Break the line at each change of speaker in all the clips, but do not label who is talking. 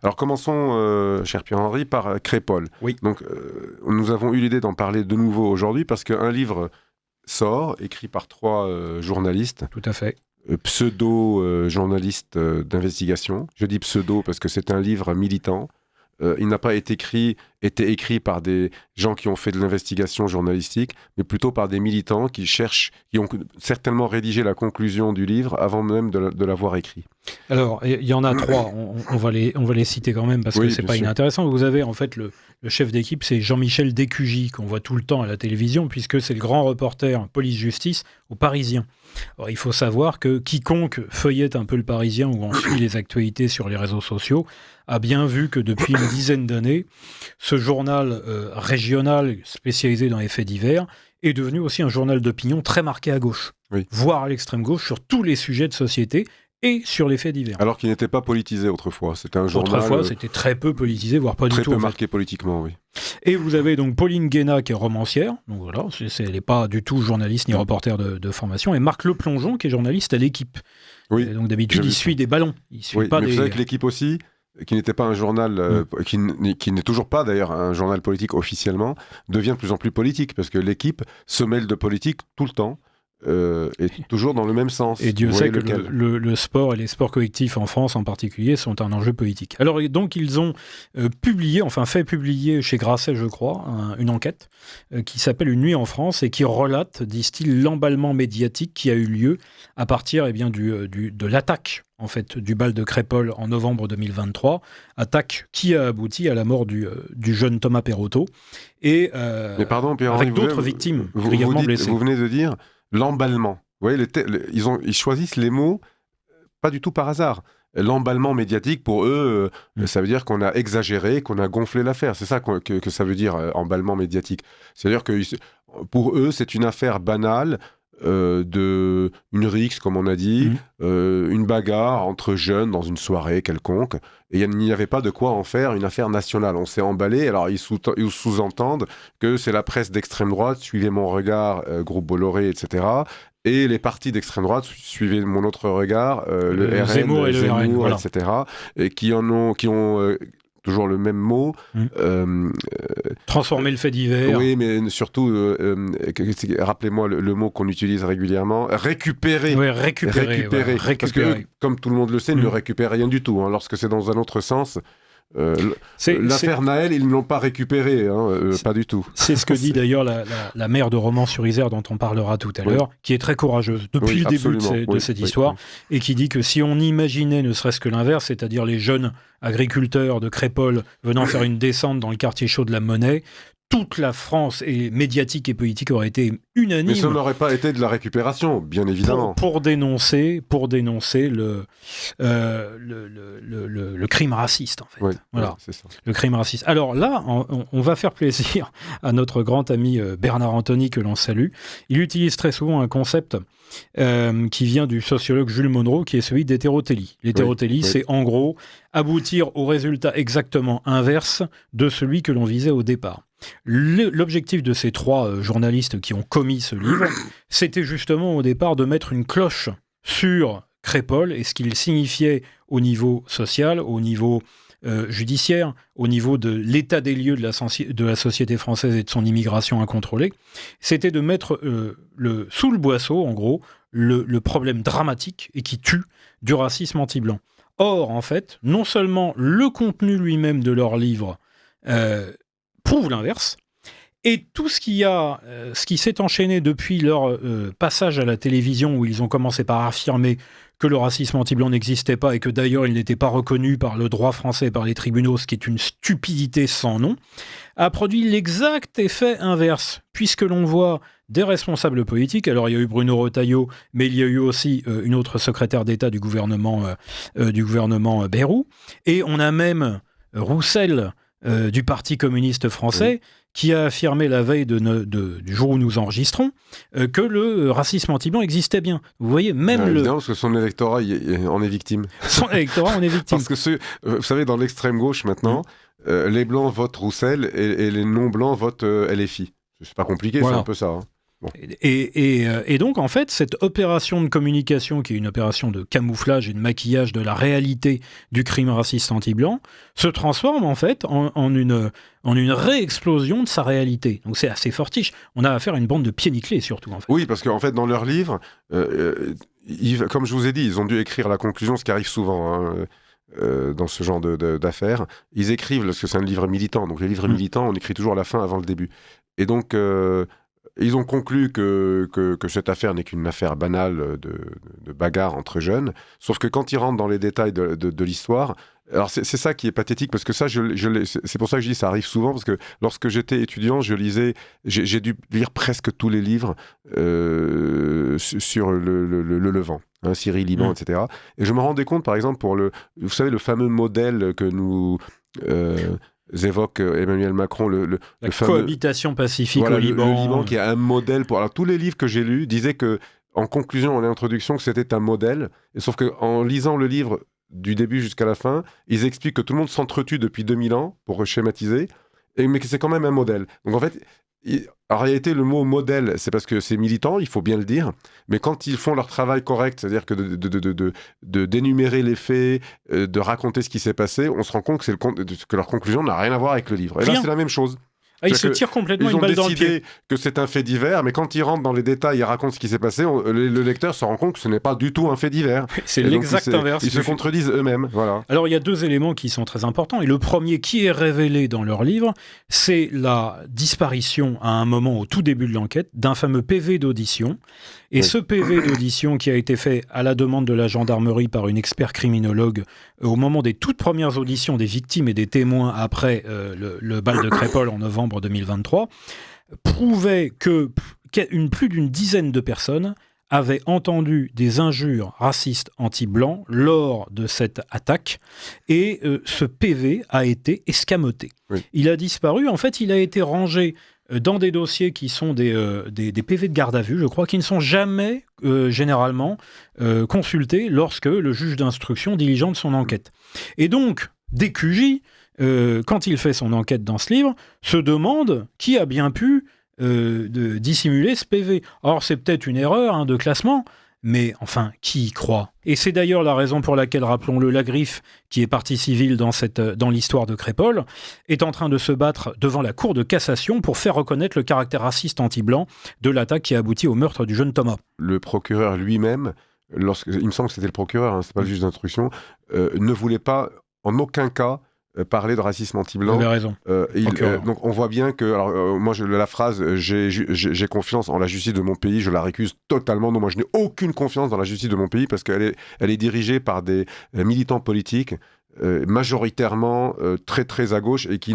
Alors commençons, cher Pierre-Henri, par Crépol.
Oui.
Donc nous avons eu l'idée d'en parler de nouveau aujourd'hui parce qu'un livre sort, écrit par 3 journalistes.
Tout à fait.
Pseudo-journalistes d'investigation. Je dis pseudo parce que c'est un livre militant. Il n'a pas été écrit par des gens qui ont fait de l'investigation journalistique, mais plutôt par des militants qui ont certainement rédigé la conclusion du livre avant même de l'avoir écrit.
Alors, il y en a 3, on va les citer quand même, parce que c'est pas inintéressant. Vous avez en fait le chef d'équipe, c'est Jean-Michel Descugy, qu'on voit tout le temps à la télévision, puisque c'est le grand reporter police-justice au Parisien. Alors, il faut savoir que quiconque feuillette un peu le Parisien ou en suit les actualités sur les réseaux sociaux a bien vu que depuis une dizaine d'années, ce journal régional spécialisé dans les faits divers est devenu aussi un journal d'opinion très marqué à gauche, voire à l'extrême gauche, sur tous les sujets de société et sur les faits divers.
Alors qu'il n'était pas politisé autrefois. C'était un journal...
Autrefois, c'était très peu politisé, voire pas du tout.
Très peu marqué politiquement, oui.
Et vous avez donc Pauline Guéna, qui est romancière, donc voilà, elle n'est pas du tout journaliste ni reporter de formation, et Marc Leplongeon, qui est journaliste à l'Équipe.
Oui.
Et donc d'habitude, il suit des ballons. Il suit pas
mais
des...
vous savez que l'Équipe aussi, qui n'était pas un journal, qui n'est toujours pas d'ailleurs un journal politique officiellement, devient de plus en plus politique, parce que l'Équipe se mêle de politique tout le temps, et toujours dans le même sens.
Et Dieu sait que le sport et les sports collectifs en France en particulier sont un enjeu politique. Alors donc ils ont fait publier chez Grasset, je crois, une enquête qui s'appelle Une nuit en France et qui relate, disent-ils, l'emballement médiatique qui a eu lieu à partir de l'attaque en fait, du bal de Crépol en novembre 2023, attaque qui a abouti à la mort du jeune Thomas Perotto, et
mais pardon,
avec d'autres victimes grièvement blessées.
Vous venez de dire l'emballement. Vous voyez, ils choisissent les mots pas du tout par hasard. L'emballement médiatique, pour eux, ça veut dire qu'on a exagéré, qu'on a gonflé l'affaire. C'est ça que ça veut dire, emballement médiatique. C'est-à-dire que pour eux, c'est une affaire banale, une rixe, comme on a dit, une bagarre entre jeunes dans une soirée quelconque, et il n'y avait pas de quoi en faire une affaire nationale. On s'est emballé. Alors ils sous-entendent que c'est la presse d'extrême droite, suivez mon regard, groupe Bolloré, etc., et les partis d'extrême droite, suivez mon autre regard, le RN,
Zemmour et le RN, voilà.
etc., et qui ont toujours le même mot.
Transformer le fait divers.
Oui, mais surtout, rappelez-moi le mot qu'on utilise régulièrement, récupérer.
Oui, récupérer.
Parce que, comme tout le monde le sait, ils ne récupèrent rien du tout. Lorsque c'est dans un autre sens... l'affaire Naël, ils ne l'ont pas récupéré, pas du tout.
C'est ce que dit d'ailleurs la maire de Romans-sur-Isère, dont on parlera tout à l'heure, qui est très courageuse depuis le début de cette histoire, et qui dit que si on imaginait ne serait-ce que l'inverse, c'est-à-dire les jeunes agriculteurs de Crépol venant faire une descente dans le quartier chaud de la Monnaie, toute la France, et médiatique et politique, aurait été unanime.
Mais ça n'aurait pas été de la récupération, bien évidemment.
Pour dénoncer le crime raciste, en fait.
Oui,
voilà.
C'est ça.
Le crime raciste. Alors là, on va faire plaisir à notre grand ami Bernard Anthony, que l'on salue. Il utilise très souvent un concept qui vient du sociologue Jules Monroe, qui est celui d'hétérotélie. L'hétérotélie, c'est en gros aboutir au résultat exactement inverse de celui que l'on visait au départ. L'objectif de ces 3 journalistes qui ont commis ce livre, c'était justement au départ de mettre une cloche sur Crépol et ce qu'il signifiait au niveau social, au niveau judiciaire, au niveau de l'état des lieux de la société française et de son immigration incontrôlée. C'était de mettre sous le boisseau, en gros, le problème dramatique et qui tue du racisme anti-blanc. Or, en fait, non seulement le contenu lui-même de leur livre prouve l'inverse, et tout ce qui s'est enchaîné depuis leur passage à la télévision, où ils ont commencé par affirmer que le racisme anti-blanc n'existait pas et que d'ailleurs il n'était pas reconnu par le droit français, par les tribunaux, ce qui est une stupidité sans nom, a produit l'exact effet inverse, puisque l'on voit des responsables politiques. Alors il y a eu Bruno Retailleau, mais il y a eu aussi une autre secrétaire d'État du gouvernement Bayrou, et on a même Roussel du Parti communiste français, qui a affirmé la veille du jour où nous enregistrons que le racisme anti-blanc existait bien. Vous voyez, même
évidemment, parce que son électorat en est victime.
Son électorat en est victime.
Parce que vous savez, dans l'extrême gauche maintenant, les blancs votent Roussel et les non-blancs votent LFI. C'est pas compliqué, voilà. C'est un peu ça. Bon.
Et donc, en fait, cette opération de communication, qui est une opération de camouflage et de maquillage de la réalité du crime raciste anti-blanc, se transforme en fait en une réexplosion de sa réalité. Donc c'est assez fortiche. On a affaire à une bande de pieds nickelés, surtout. En fait.
Oui, parce qu'en fait, dans leur livre, comme je vous ai dit, ils ont dû écrire la conclusion, ce qui arrive souvent. Hein, dans ce genre d'affaires, ils écrivent, parce que c'est un livre militant, donc les livres militants, on écrit toujours la fin avant le début. Et donc, ils ont conclu que cette affaire n'est qu'une affaire banale de bagarre entre jeunes, sauf que quand ils rentrent dans les détails de l'histoire, alors c'est ça qui est pathétique, parce que ça, c'est pour ça que je dis ça arrive souvent, parce que lorsque j'étais étudiant, j'ai dû lire presque tous les livres sur le Levant. Hein, Syrie, Liban, etc. Et je me rendais compte, par exemple, vous savez, le fameux modèle que nous évoque Emmanuel Macron,
la
fameux,
cohabitation pacifique au Liban.
Le Liban, qui est un modèle pour... Alors, tous les livres que j'ai lus disaient que, en conclusion, en introduction, que c'était un modèle. Et sauf qu'en lisant le livre du début jusqu'à la fin, ils expliquent que tout le monde s'entretue depuis 2000 ans, pour schématiser, mais que c'est quand même un modèle. Donc, en fait... En réalité, le mot modèle, c'est parce que c'est militant, il faut bien le dire, mais quand ils font leur travail correct, c'est-à-dire que d'énumérer les faits, de raconter ce qui s'est passé, on se rend compte que leur conclusion n'a rien à voir avec le livre. Et là, c'est la même chose.
Ils se tirent complètement une balle dans le pied.
Ils ont décidé que c'est un fait divers, mais quand ils rentrent dans les détails et racontent ce qui s'est passé, le lecteur se rend compte que ce n'est pas du tout un fait divers.
C'est l'exact inverse.
Ils se contredisent eux-mêmes. Voilà.
Alors, il y a deux éléments qui sont très importants. Et le premier qui est révélé dans leur livre, c'est la disparition, à un moment au tout début de l'enquête, d'un fameux PV d'audition. Et ce PV d'audition qui a été fait à la demande de la gendarmerie par une expert criminologue au moment des toutes premières auditions des victimes et des témoins après le bal de Crépol en novembre 2023, prouvait que plus d'une dizaine de personnes avaient entendu des injures racistes anti-blancs lors de cette attaque, et ce PV a été escamoté. Oui. Il a disparu, en fait il a été rangé dans des dossiers qui sont des PV de garde à vue, je crois, qui ne sont jamais généralement consultés lorsque le juge d'instruction diligente son enquête. Et donc, DQJ, quand il fait son enquête dans ce livre, se demande qui a bien pu dissimuler ce PV. Or, c'est peut-être une erreur de classement, mais enfin, qui y croit ? Et c'est d'ailleurs la raison pour laquelle, rappelons-le, la Griffe, qui est partie civile dans l'histoire de Crépol, est en train de se battre devant la Cour de cassation pour faire reconnaître le caractère raciste anti-blanc de l'attaque qui a abouti au meurtre du jeune Thomas.
Le procureur lui-même, il me semble que c'était le procureur, c'est pas le juge d'instruction, ne voulait pas en aucun cas parler de racisme anti-blanc.
Vous avez raison.
Donc on voit bien que, moi la phrase j'ai confiance en la justice de mon pays, je la récuse totalement. Non, moi je n'ai aucune confiance dans la justice de mon pays parce qu'elle est dirigée par des militants politiques majoritairement très très à gauche et qui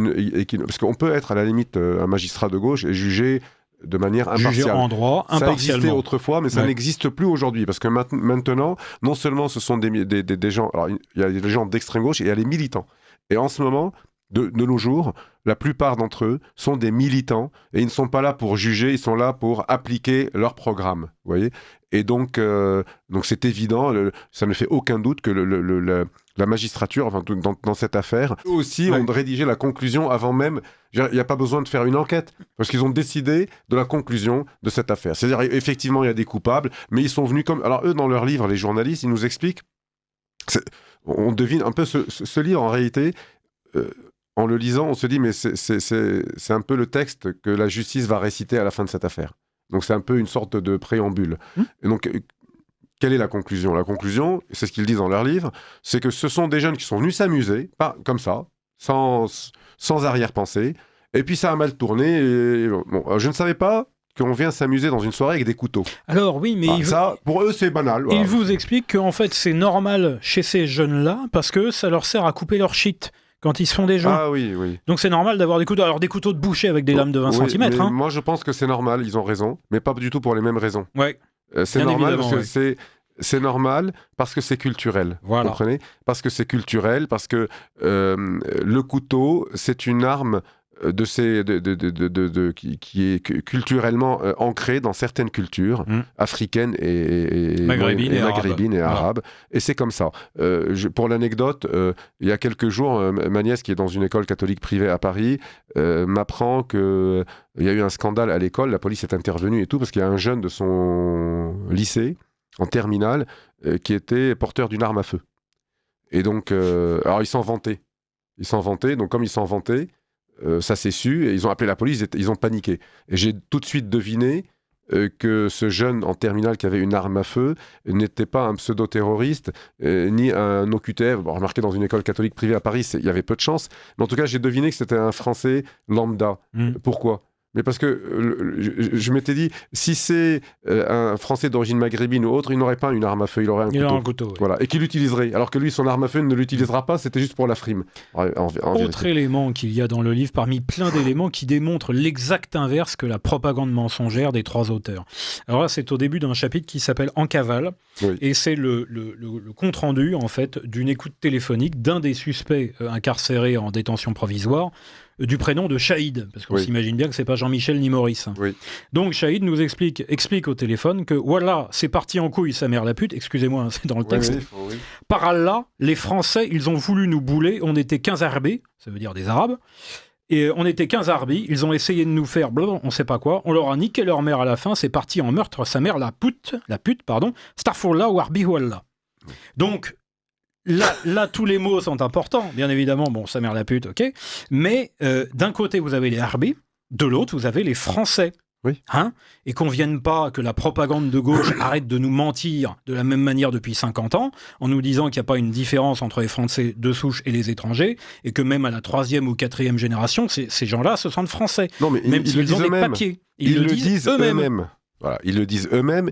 parce qu'on peut être à la limite un magistrat de gauche et juger de manière impartiale.
Juger en droit, impartialement.
Ça existait autrefois, mais ça n'existe plus aujourd'hui. Parce que maintenant, non seulement ce sont des gens... Alors, il y a des gens d'extrême gauche et il y a les militants. Et en ce moment, de nos jours, la plupart d'entre eux sont des militants et ils ne sont pas là pour juger, ils sont là pour appliquer leur programme. Vous voyez ? Et donc c'est évident, ça ne fait aucun doute que la magistrature, enfin, dans cette affaire, eux aussi ont rédigé la conclusion avant même. Il n'y a pas besoin de faire une enquête, parce qu'ils ont décidé de la conclusion de cette affaire. C'est-à-dire, effectivement, il y a des coupables, mais ils sont venus comme... Alors eux, dans leur livre, les journalistes, ils nous expliquent... On devine un peu ce livre, en réalité... en le lisant, on se dit, mais c'est un peu le texte que la justice va réciter à la fin de cette affaire. Donc c'est un peu une sorte de préambule. Et donc, quelle est la conclusion ? La conclusion, c'est ce qu'ils disent dans leur livre, c'est que ce sont des jeunes qui sont venus s'amuser, pas comme ça, sans arrière-pensée, et puis ça a mal tourné. Je ne savais pas qu'on vient s'amuser dans une soirée avec des couteaux.
Alors oui, mais
ça, pour eux, c'est banal. Voilà.
Il vous explique qu'en fait, c'est normal chez ces jeunes-là, parce que ça leur sert à couper leur shit quand ils se font des joints.
Ah oui, oui.
Donc c'est normal d'avoir des couteaux. Alors des couteaux de boucher avec des lames de 20 cm.
Moi je pense que c'est normal, ils ont raison, mais pas du tout pour les mêmes raisons.
Ouais.
C'est normal parce que c'est normal parce que c'est culturel.
Voilà.
Vous comprenez ? Parce que c'est culturel, parce que le couteau, c'est une arme qui est culturellement ancré dans certaines cultures africaines et maghrébines et arabes. Et c'est comme ça. Pour l'anecdote, il y a quelques jours, ma nièce qui est dans une école catholique privée à Paris m'apprend qu'il y a eu un scandale à l'école, la police est intervenue et tout, parce qu'il y a un jeune de son lycée, en terminale, qui était porteur d'une arme à feu. Et donc, alors ils s'en vantaient. Donc comme ils s'en vantaient, ça s'est su, et ils ont appelé la police, ils ont paniqué. Et j'ai tout de suite deviné que ce jeune en terminale qui avait une arme à feu n'était pas un pseudo-terroriste, ni un OQTF. Bon, remarquez, dans une école catholique privée à Paris, il y avait peu de chance. Mais en tout cas, j'ai deviné que c'était un Français lambda. Pourquoi ? Mais parce que je m'étais dit, si c'est un Français d'origine maghrébine ou autre, il n'aurait pas une arme à feu, il aurait un couteau. Oui. Voilà, et qu'il l'utiliserait. Alors que lui, son arme à feu ne l'utilisera pas, c'était juste pour la frime.
Autre élément qu'il y a dans le livre, parmi plein d'éléments qui démontrent l'exact inverse que la propagande mensongère des trois auteurs. Alors là, c'est au début d'un chapitre qui s'appelle En cavale, et c'est le compte-rendu, en fait, d'une écoute téléphonique d'un des suspects incarcérés en détention provisoire, du prénom de Chaïd, parce qu'on s'imagine bien que c'est pas Jean-Michel ni Maurice. Donc Chaïd nous explique au téléphone que voilà, c'est parti en couille sa mère la pute, excusez-moi, c'est dans le texte. Par Allah, les Français, ils ont voulu nous bouler, on était 15 arbés, ça veut dire des Arabes, et on était 15 arbis, ils ont essayé de nous faire blablabla, on sait pas quoi, on leur a niqué leur mère à la fin, c'est parti en meurtre, sa mère la pute, Starfourla ou Arbi Wallah. Donc, Là, tous les mots sont importants, bien évidemment, bon, sa mère la pute, ok, mais d'un côté, vous avez les Harbis, de l'autre, vous avez les Français. Et qu'on vienne pas, que la propagande de gauche arrête de nous mentir de la même manière depuis 50 ans, en nous disant qu'il n'y a pas une différence entre les Français de souche et les étrangers, et que même à la 3e ou 4e génération, ces gens-là se sentent Français.
Non, mais
même s'ils ont des papiers. Ils le disent eux-mêmes.
Voilà, ils le disent eux-mêmes.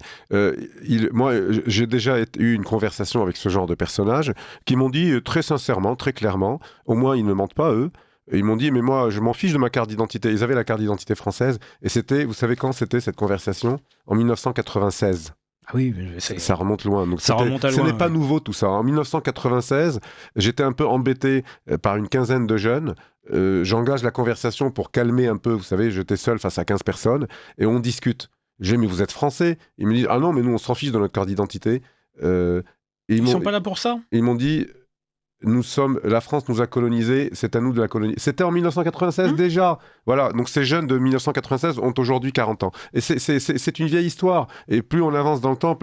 Moi, j'ai déjà eu une conversation avec ce genre de personnages qui m'ont dit très sincèrement, très clairement, au moins ils ne mentent pas eux, et ils m'ont dit mais moi je m'en fiche de ma carte d'identité. Ils avaient la carte d'identité française, et c'était, vous savez quand c'était cette conversation ? En 1996.
Ah oui,
ça remonte loin. Donc
ça remonte à loin.
Ce n'est pas nouveau tout ça. En 1996, j'étais un peu embêté par une quinzaine de jeunes. J'engage la conversation pour calmer un peu, vous savez, j'étais seul face à 15 personnes, et on discute. J'ai dit, mais vous êtes français ? Ils me disent, ah non, mais nous, on s'en fiche de notre carte d'identité.
Ils sont pas là pour ça ?
Ils m'ont dit, la France nous a colonisés, c'est à nous de la coloniser. C'était en 1996 déjà. Voilà, donc ces jeunes de 1996 ont aujourd'hui 40 ans. Et c'est une vieille histoire. Et plus on avance dans le temps,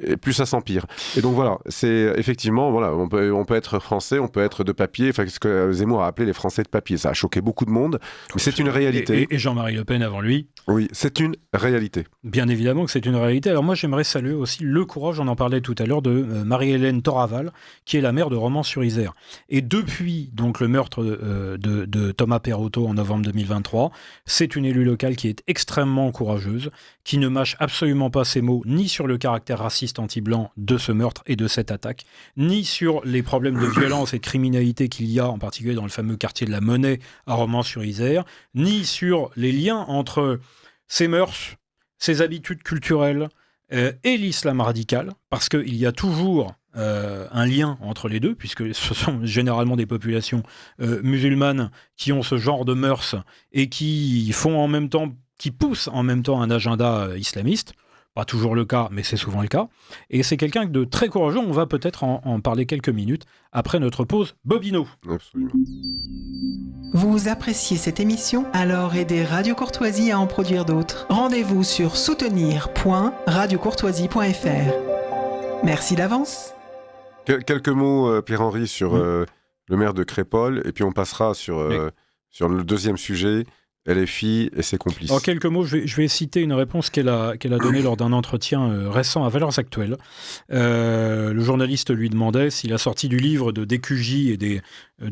et plus ça s'empire. Et donc voilà, c'est effectivement, voilà, on peut être français, on peut être de papier, enfin ce que Zemmour a appelé les Français de papier. Ça a choqué beaucoup de monde, mais c'est une réalité.
Et Jean-Marie Le Pen avant lui.
Oui, c'est une réalité.
Bien évidemment que c'est une réalité. Alors moi, j'aimerais saluer aussi le courage, on en parlait tout à l'heure, de Marie-Hélène Toraval, qui est la maire de Romans-sur-Isère. Et depuis donc le meurtre de Thomas Perotto en novembre 2023, c'est une élue locale qui est extrêmement courageuse, qui ne mâche absolument pas ses mots, ni sur le caractère raciste anti-blanc de ce meurtre et de cette attaque, ni sur les problèmes de violence et de criminalité qu'il y a, en particulier dans le fameux quartier de la Monnaie à Romans-sur-Isère, ni sur les liens entre ses mœurs, ses habitudes culturelles et l'islam radical, parce qu'il y a toujours un lien entre les deux, puisque ce sont généralement des populations musulmanes qui ont ce genre de mœurs et qui font en même temps, qui poussent en même temps un agenda islamiste. Pas toujours le cas, mais c'est souvent le cas. Et c'est quelqu'un de très courageux. On va peut-être en parler quelques minutes après notre pause Bobino.
Absolument.
Vous appréciez cette émission ? Alors aidez Radio Courtoisie à en produire d'autres. Rendez-vous sur soutenir.radiocourtoisie.fr. Merci d'avance.
Quelques mots, Pierre-Henri, sur le maire de Crépol, et puis on passera sur le deuxième sujet, LFI et ses complices.
En quelques mots, je vais citer une réponse qu'elle a donnée lors d'un entretien récent à Valeurs Actuelles. Le journaliste lui demandait si la sortie du livre de DQJ et de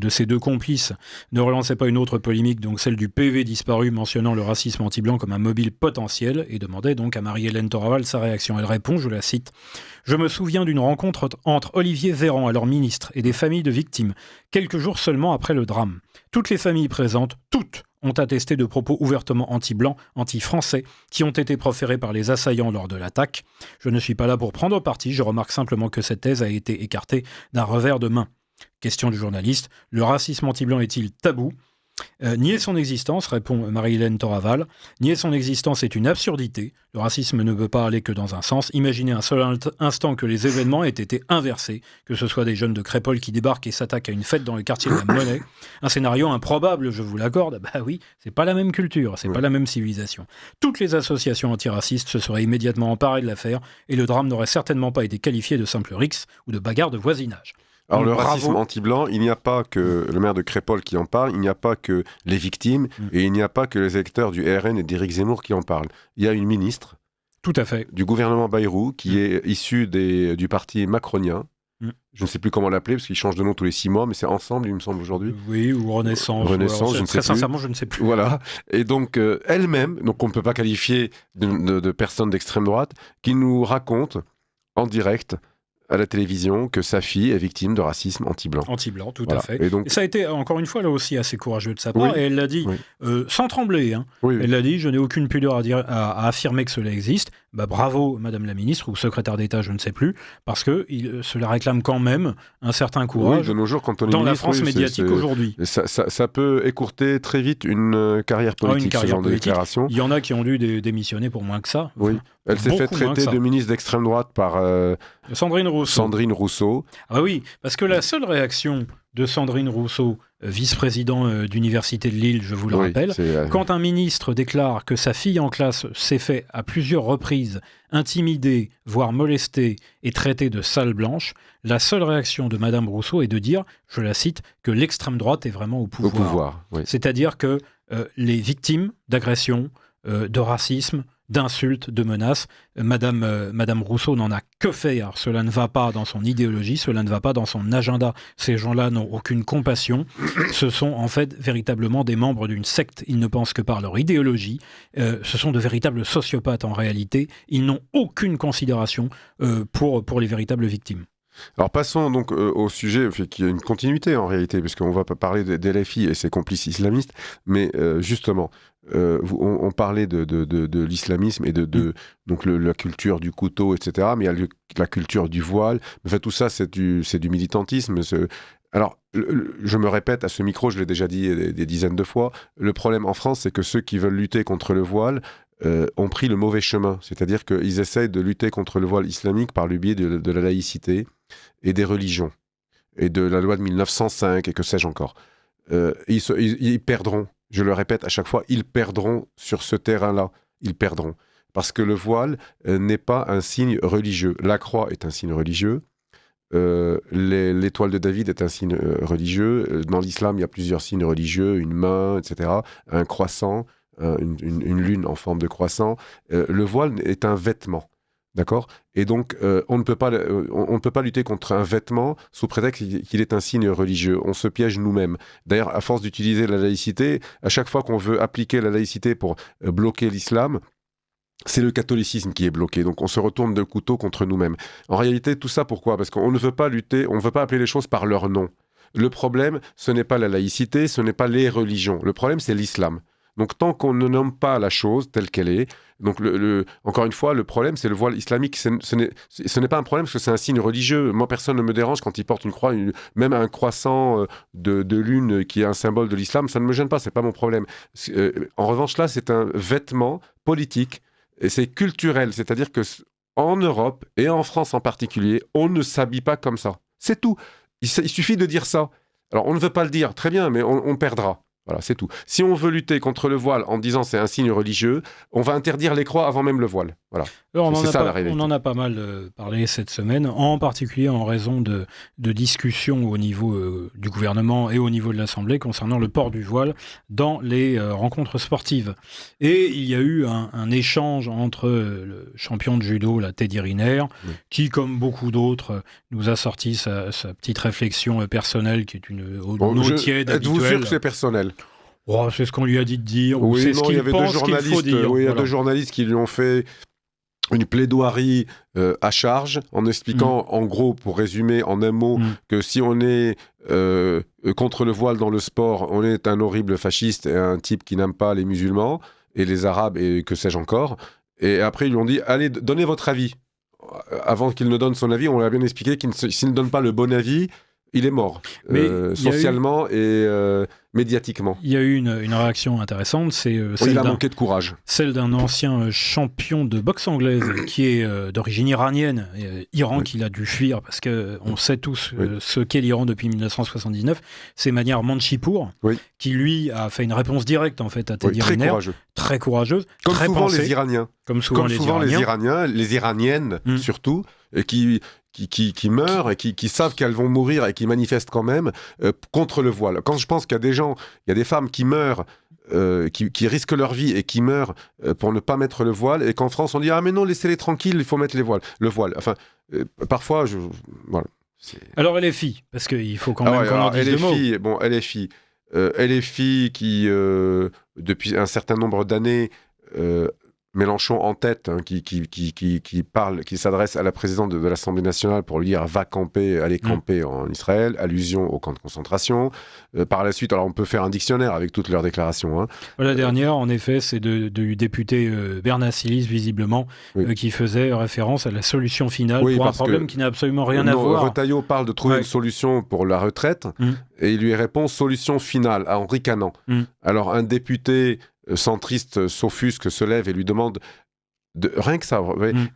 ses deux complices ne relançait pas une autre polémique, donc celle du PV disparu mentionnant le racisme anti-blanc comme un mobile potentiel, et demandait donc à Marie-Hélène Toraval sa réaction. Elle répond, je la cite, « Je me souviens d'une rencontre entre Olivier Véran, alors ministre, et des familles de victimes, quelques jours seulement après le drame. Toutes les familles présentes, toutes, ont attesté de propos ouvertement anti-blancs, anti-français, qui ont été proférés par les assaillants lors de l'attaque. Je ne suis pas là pour prendre parti, je remarque simplement que cette thèse a été écartée d'un revers de main. » Question du journaliste, le racisme anti-blanc est-il tabou ? Nier son existence, répond Marie-Hélène Toraval, nier son existence est une absurdité. Le racisme ne peut pas aller que dans un sens. Imaginez un seul instant que les événements aient été inversés, que ce soit des jeunes de Crépol qui débarquent et s'attaquent à une fête dans le quartier de la Monnaie. Un scénario improbable, je vous l'accorde. Bah oui, c'est pas la même culture, c'est pas la même civilisation. Toutes les associations antiracistes se seraient immédiatement emparées de l'affaire et le drame n'aurait certainement pas été qualifié de simple rixe ou de bagarre de voisinage.
Alors le racisme anti-blanc, il n'y a pas que le maire de Crépol qui en parle, il n'y a pas que les victimes et il n'y a pas que les électeurs du RN et d'Éric Zemmour qui en parlent. Il y a une ministre
Tout à fait.
du gouvernement Bayrou qui est issue du parti macronien. Je ne sais plus comment l'appeler parce qu'il change de nom tous les 6 mois, mais c'est Ensemble, il me semble, aujourd'hui.
Oui, ou Renaissance.
Renaissance, je ne sais plus.
Très sincèrement, je ne sais plus.
Voilà. Et donc, elle-même, donc on ne peut pas qualifier de personne d'extrême droite, qui nous raconte en direct à la télévision que sa fille est victime de racisme anti-blanc.
Anti-blanc, tout à fait.
Et donc,
ça a été, encore une fois, là aussi, assez courageux de sa part. Et elle l'a dit, sans trembler. Elle l'a dit, je n'ai aucune pudeur à affirmer que cela existe. Bah, bravo, Madame la Ministre, ou Secrétaire d'État, je ne sais plus, parce que cela réclame quand même un certain courage
de nos jours, quand on est
dans
ministre,
la France médiatique aujourd'hui.
Ça peut écourter très vite une carrière politique, ce genre de déclaration.
Il y en a qui ont dû démissionner pour moins que ça.
Oui. Elle s'est fait traiter de ministre d'extrême droite par
Sandrine Rousseau.
Ah
oui, parce que la seule réaction de Sandrine Rousseau, vice-président d'Université de Lille, je vous le rappelle, quand un ministre déclare que sa fille en classe s'est fait à plusieurs reprises intimider, voire molester et traiter de sale blanche, la seule réaction de Madame Rousseau est de dire, je la cite, que l'extrême droite est vraiment au pouvoir. C'est-à-dire que les victimes d'agressions, de racisme, d'insultes, de menaces. Madame Rousseau n'en a que faire. Cela ne va pas dans son idéologie, cela ne va pas dans son agenda. Ces gens-là n'ont aucune compassion. Ce sont en fait véritablement des membres d'une secte. Ils ne pensent que par leur idéologie. Ce sont de véritables sociopathes en réalité. Ils n'ont aucune considération pour les véritables victimes.
Alors passons donc au sujet qui a une continuité en réalité, puisqu'on va parler des LFI et ses complices islamistes, mais justement, on parlait de l'islamisme et donc la culture du couteau, etc., mais il y a la culture du voile. En fait, tout ça, c'est du militantisme. Alors, je me répète à ce micro, je l'ai déjà dit des dizaines de fois, le problème en France, c'est que ceux qui veulent lutter contre le voile ont pris le mauvais chemin. C'est-à-dire qu'ils essayent de lutter contre le voile islamique par le biais de la laïcité et des religions, et de la loi de 1905, et que sais-je encore. Ils perdront, je le répète à chaque fois, ils perdront sur ce terrain-là. Ils perdront. Parce que le voile n'est pas un signe religieux. La croix est un signe religieux. L'étoile de David est un signe religieux. Dans l'islam, il y a plusieurs signes religieux, une main, etc., un croissant, une lune en forme de croissant. Le voile est un vêtement, d'accord ? Et donc, on ne peut pas lutter contre un vêtement sous prétexte qu'il est un signe religieux. On se piège nous-mêmes. D'ailleurs, à force d'utiliser la laïcité, à chaque fois qu'on veut appliquer la laïcité pour bloquer l'islam, c'est le catholicisme qui est bloqué. Donc on se retourne de couteau contre nous-mêmes. En réalité, tout ça, pourquoi ? Parce qu'on ne veut pas lutter, on ne veut pas appeler les choses par leur nom. Le problème, ce n'est pas la laïcité, ce n'est pas les religions. Le problème, c'est l'islam. Donc tant qu'on ne nomme pas la chose telle qu'elle est, donc encore une fois, le problème, c'est le voile islamique. Ce n'est pas un problème parce que c'est un signe religieux. Moi, personne ne me dérange quand il porte une croix, même un croissant de lune qui est un symbole de l'islam, ça ne me gêne pas, c'est pas mon problème. En revanche, là, c'est un vêtement politique. Et c'est culturel, c'est-à-dire qu'en Europe, et en France en particulier, on ne s'habille pas comme ça. C'est tout. Il suffit de dire ça. Alors, on ne veut pas le dire, très bien, mais on perdra. Voilà, c'est tout. Si on veut lutter contre le voile en disant c'est un signe religieux, on va interdire les croix avant même le voile. Voilà.
Alors, on en a pas mal parlé cette semaine, en particulier en raison de discussions au niveau du gouvernement et au niveau de l'Assemblée concernant le port du voile dans les rencontres sportives. Et il y a eu un échange entre le champion de judo, Teddy Riner, qui, comme beaucoup d'autres, nous a sorti sa petite réflexion personnelle qui est une eau tiède habituelle.
Êtes-vous sûr que c'est personnel ?
C'est ce qu'on lui a dit de dire.
Oui,
c'est ce qu'il pense qu'il faut dire.
Oui, il y a 2 journalistes qui lui ont fait une plaidoirie à charge, en expliquant, en gros, pour résumer en un mot, que si on est contre le voile dans le sport, on est un horrible fasciste et un type qui n'aime pas les musulmans et les arabes et que sais-je encore. Et après, ils lui ont dit, allez, donnez votre avis. Avant qu'il ne donne son avis, on lui a bien expliqué qu'il s'il ne donne pas le bon avis, il est mort,
Mais
socialement et médiatiquement.
Il y a eu une réaction intéressante, c'est
il a manqué de courage.
Celle d'un ancien champion de boxe anglaise qui est d'origine iranienne, Iran, qu'il a dû fuir parce qu'on sait tous ce qu'est l'Iran depuis 1979. C'est Maniar Manchipour, qui lui a fait une réponse directe en fait à Teddy Riner, très courageuse,
comme
très
souvent
pensée,
les Iraniens,
comme souvent
les Iraniens, les Iraniennes surtout, qui meurent et qui savent qu'elles vont mourir et qui manifestent quand même contre le voile. Quand je pense qu'il y a des gens, il y a des femmes qui meurent, qui risquent leur vie et qui meurent pour ne pas mettre le voile, et qu'en France on dit ah mais non, laissez-les tranquilles, il faut mettre le voile. Enfin, parfois voilà.
Alors LFI, parce qu'il faut quand même qu'on en dise deux mots.
Bon, LFI qui depuis un certain nombre d'années, Mélenchon en tête, qui parle, qui s'adresse à la présidente de l'Assemblée nationale pour lui dire va camper, allez camper en Israël, allusion au camp de concentration. Par la suite, alors on peut faire un dictionnaire avec toutes leurs déclarations.
La dernière, en effet, c'est du député Bernasilis, visiblement, qui faisait référence à la solution finale pour un problème qui n'a absolument rien à voir.
Retailleau parle de trouver une solution pour la retraite, et il lui répond solution finale, en ricanant. Alors un député centriste s'offusque, se lève et lui demande rien que ça,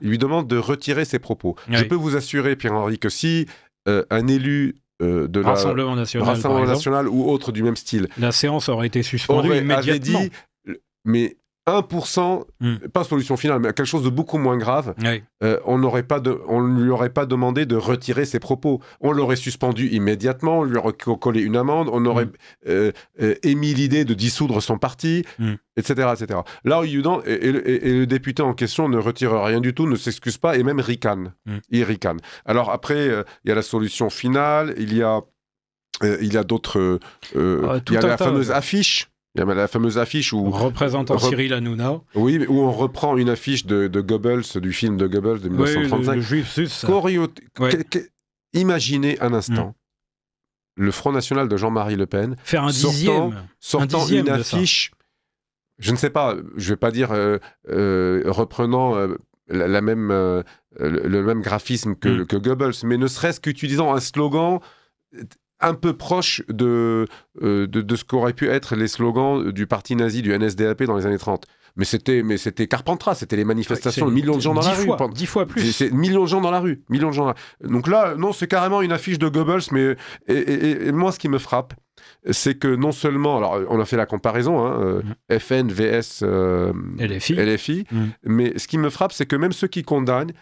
il lui demande de retirer ses propos. Je peux vous assurer, Pierre-Henri, que si un élu de
Rassemblement
national ou autre du même style,
la séance aurait été suspendue immédiatement.
Avait dit, mais 1%, pas solution finale, mais quelque chose de beaucoup moins grave, on ne lui aurait pas demandé de retirer ses propos. On l'aurait suspendu immédiatement, on lui aurait collé une amende, on aurait émis l'idée de dissoudre son parti, etc., etc. Là, et le député en question ne retire rien du tout, ne s'excuse pas, et même ricane. Il ricane. Alors après, il y a la solution finale, il y a d'autres... il y a la fameuse affiche. Il y a la fameuse affiche où...
Représentant Cyril Hanouna.
Oui, où on reprend une affiche de Goebbels, du film de Goebbels de 1935.
Le juif sus.
Imaginez un instant le Front National de Jean-Marie Le Pen
faire un
sortant une affiche, je ne sais pas, je ne vais pas dire reprenant le même graphisme que Goebbels, mais ne serait-ce qu'utilisant un slogan un peu proche de ce qu'auraient pu être les slogans du parti nazi, du NSDAP dans les années 30. Mais c'était Carpentras, c'était les manifestations, millions de gens dans la rue.
10 fois plus.
C'est millions de gens dans la rue. Donc là, non, c'est carrément une affiche de Goebbels, mais et moi, ce qui me frappe, c'est que non seulement, alors on a fait la comparaison, FN, VS, LFI, mais ce qui me frappe, c'est que même ceux qui condamnent,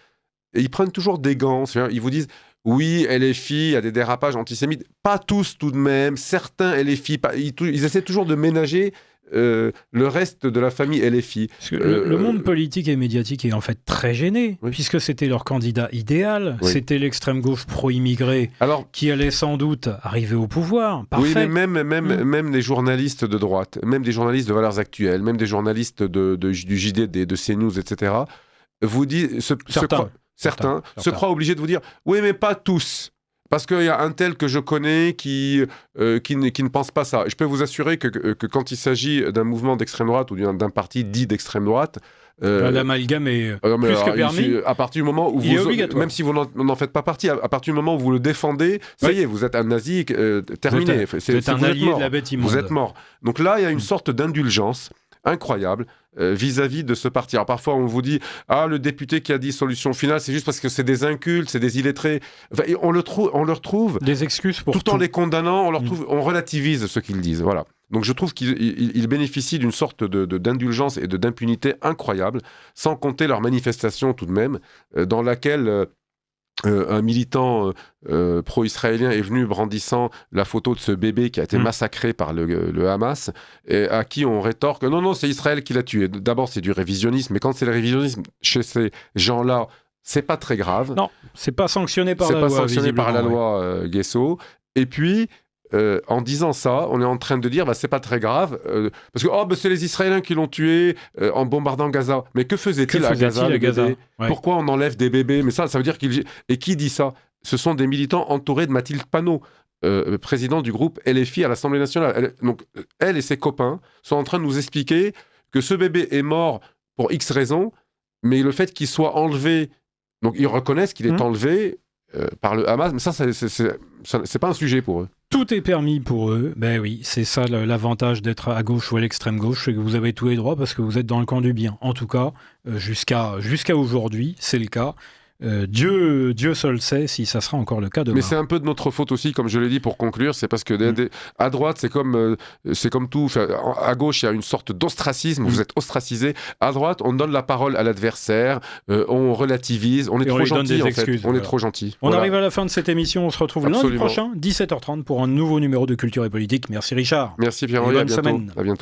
ils prennent toujours des gants, ils vous disent... Oui, LFI, il y a des dérapages antisémites. Pas tous tout de même. Certains LFI, ils essaient toujours de ménager le reste de la famille LFI.
Parce que le monde politique et médiatique est en fait très gêné, puisque c'était leur candidat idéal. C'était l'extrême gauche pro-immigré qui allait sans doute arriver au pouvoir. Parfait.
Oui, mais même les journalistes de droite, même des journalistes de Valeurs Actuelles, même des journalistes du JD, de CNews, etc., vous disent... Certains se croient obligés de vous dire « Oui, mais pas tous ». Parce qu'il y a un tel que je connais qui ne pense pas ça. Et je peux vous assurer que quand il s'agit d'un mouvement d'extrême droite ou d'un parti dit d'extrême droite...
l'amalgame est plus que permis.
À partir du moment où même si vous n'en faites pas partie, à partir du moment où vous le défendez, ça y est, vous êtes un nazi terminé.
Vous êtes un allié de la bête immonde.
Vous êtes mort. Donc là, il y a une sorte d'indulgence incroyable vis-à-vis de ce parti. Alors parfois on vous dit le député qui a dit solution finale, c'est juste parce que c'est des incultes, c'est des illettrés. Enfin, on leur trouve
des excuses pour
tout en les condamnant, on relativise ce qu'ils disent. Voilà. Donc je trouve qu'ils bénéficient d'une sorte d'indulgence et d'impunité incroyable, sans compter leur manifestation tout de même, dans laquelle un militant pro-israélien est venu brandissant la photo de ce bébé qui a été massacré par le Hamas, et à qui on rétorque non, c'est Israël qui l'a tué. D'abord, c'est du révisionnisme, mais quand c'est le révisionnisme chez ces gens-là, c'est pas très grave.
Non, c'est pas sanctionné par la loi.
C'est pas sanctionné par la loi Guesso. Et puis, en disant ça, on est en train de dire c'est pas très grave, parce que c'est les Israéliens qui l'ont tué en bombardant Gaza. Mais que faisait-il à Gaza, Pourquoi on enlève des bébés? Mais ça veut dire qu'il... Et qui dit ça? Ce sont des militants entourés de Mathilde Panot, président du groupe LFI à l'Assemblée nationale. Donc, elle et ses copains sont en train de nous expliquer que ce bébé est mort pour X raisons, mais le fait qu'il soit enlevé, donc ils reconnaissent qu'il est enlevé, par le Hamas. Mais ça, c'est pas un sujet pour eux.
Tout est permis pour eux. Ben oui, c'est ça l'avantage d'être à gauche ou à l'extrême gauche, c'est que vous avez tous les droits parce que vous êtes dans le camp du bien. En tout cas, jusqu'à aujourd'hui, c'est le cas. Dieu seul sait si ça sera encore le cas demain.
Mais c'est un peu de notre faute aussi, comme je l'ai dit pour conclure, c'est parce que à droite, c'est comme tout. À gauche, il y a une sorte d'ostracisme, vous êtes ostracisé. À droite, on donne la parole à l'adversaire, on relativise, on est trop gentil en fait. On est trop gentil.
On arrive à la fin de cette émission, on se retrouve lundi prochain, 17h30, pour un nouveau numéro de Culture et Politique. Merci Richard.
Merci Pierre-Henri, à bientôt.
Bonne semaine.
À bientôt.